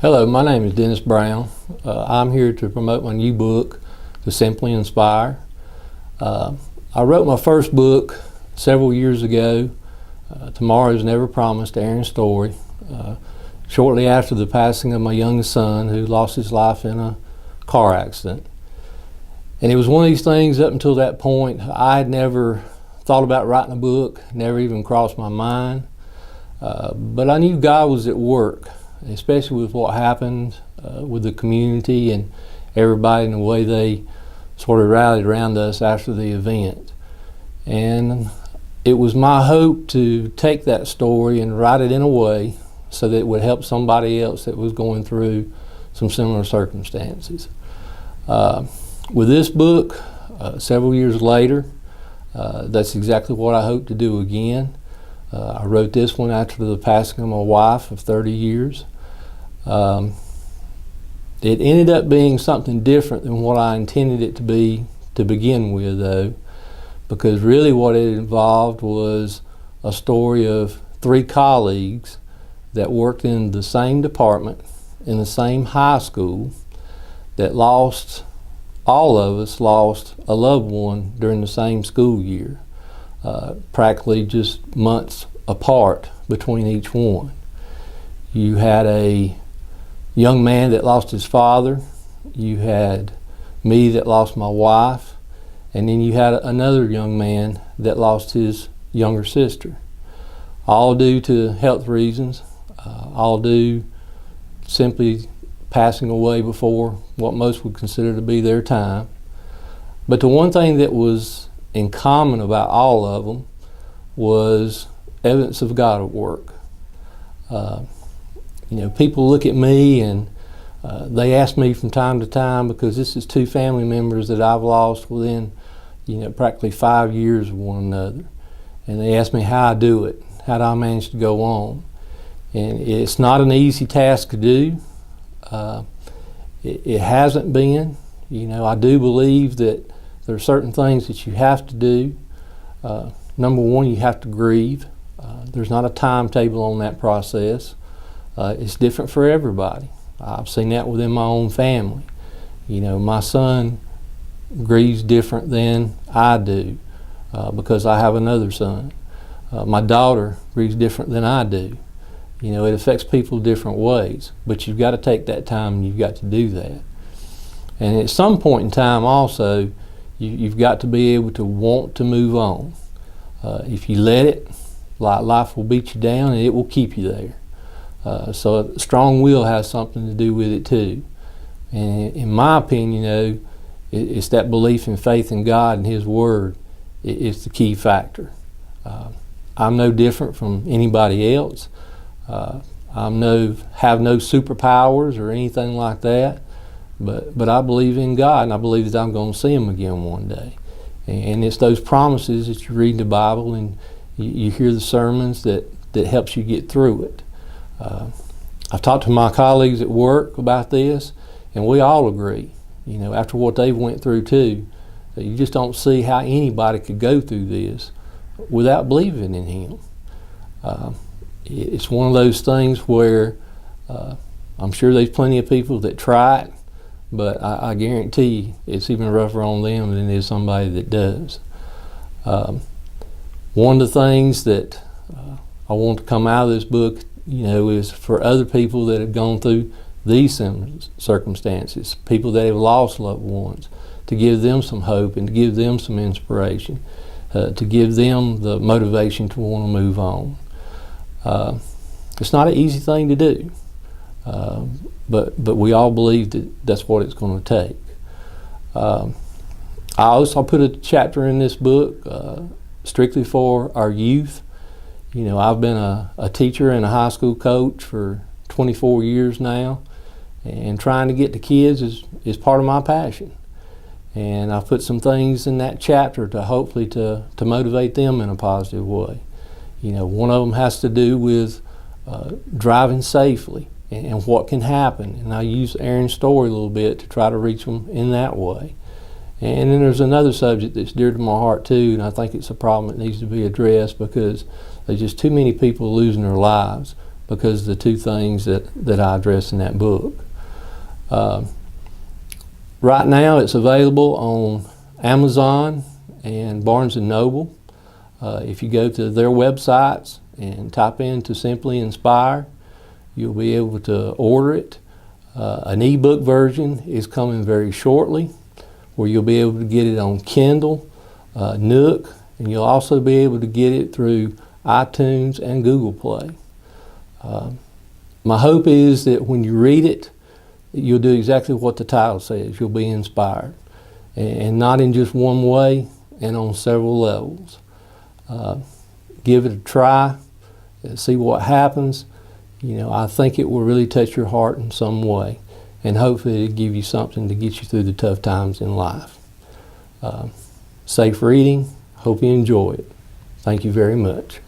Hello, my name is Dennis Brown. I'm here to promote my new book, To Simply Inspire. I wrote my first book several years ago, Tomorrow is Never Promised, Aaron's story, shortly after the passing of my youngest son, who lost his life in a car accident. And it was one of these things up until that point, I had never thought about writing a book, never even crossed my mind. But I knew God was at work, especially with what happened with the community and everybody and the way they sort of rallied around us after the event. And it was my hope to take that story and write it in a way so that it would help somebody else that was going through some similar circumstances. With this book, several years later, that's exactly what I hope to do again. I wrote this one after the passing of my wife of 30 years. It ended up being something different than what I intended it to be to begin with, though, because really what it involved was a story of three colleagues that worked in the same department in the same high school that all of us lost a loved one during the same school year. Practically just months apart between each one. You had a young man that lost his father, you had me that lost my wife, and then you had another young man that lost his younger sister. All due to health reasons, all due simply passing away before what most would consider to be their time. But the one thing that was in common about all of them was evidence of God at work. People look at me and they ask me from time to time, because this is two family members that I've lost within practically 5 years of one another, and they ask me how I do it, how do I manage to go on. And it's not an easy task to do. It hasn't been. I do believe that there are certain things that you have to do. Number one, you have to grieve. There's not a timetable on that process. It's different for everybody. I've seen that within my own family. My son grieves different than I do because I have another son. My daughter grieves different than I do. It affects people different ways, but you've got to take that time and you've got to do that. And at some point in time also, you've got to be able to want to move on. If you let it, life will beat you down and it will keep you there. So a strong will has something to do with it too. And in my opinion, it's that belief and faith in God and His Word is the key factor. I'm no different from anybody else. have no superpowers or anything like that, but I believe in God, and I believe that I'm going to see Him again one day. And it's those promises that you read in the Bible and you hear the sermons that helps you get through it. I've talked to my colleagues at work about this, and we all agree, after what they've went through too, that you just don't see how anybody could go through this without believing in Him. It's one of those things where I'm sure there's plenty of people that try it, but I guarantee it's even rougher on them than it is somebody that does. One of the things that I want to come out of this book, is for other people that have gone through these circumstances, people that have lost loved ones, to give them some hope and to give them some inspiration, to give them the motivation to want to move on. It's not an easy thing to do, but we all believe that that's what it's going to take. I also put a chapter in this book strictly for our youth. I've been a teacher and a high school coach for 24 years now, and trying to get to kids is part of my passion. And I've put some things in that chapter to hopefully to motivate them in a positive way. One of them has to do with driving safely and what can happen. And I use Aaron's story a little bit to try to reach them in that way. And then there's another subject that's dear to my heart too, and I think it's a problem that needs to be addressed because there's just too many people losing their lives because of the two things that I address in that book. Right now it's available on Amazon and Barnes & Noble. If you go to their websites and type in to Simply Inspire, you'll be able to order it. An ebook version is coming very shortly, where you'll be able to get it on Kindle, Nook, and you'll also be able to get it through iTunes and Google Play. My hope is that when you read it, you'll do exactly what the title says. You'll be inspired, and not in just one way, and on several levels. Give it a try, see what happens. I think it will really touch your heart in some way, and hopefully it'll give you something to get you through the tough times in life. Safe reading. Hope you enjoy it. Thank you very much.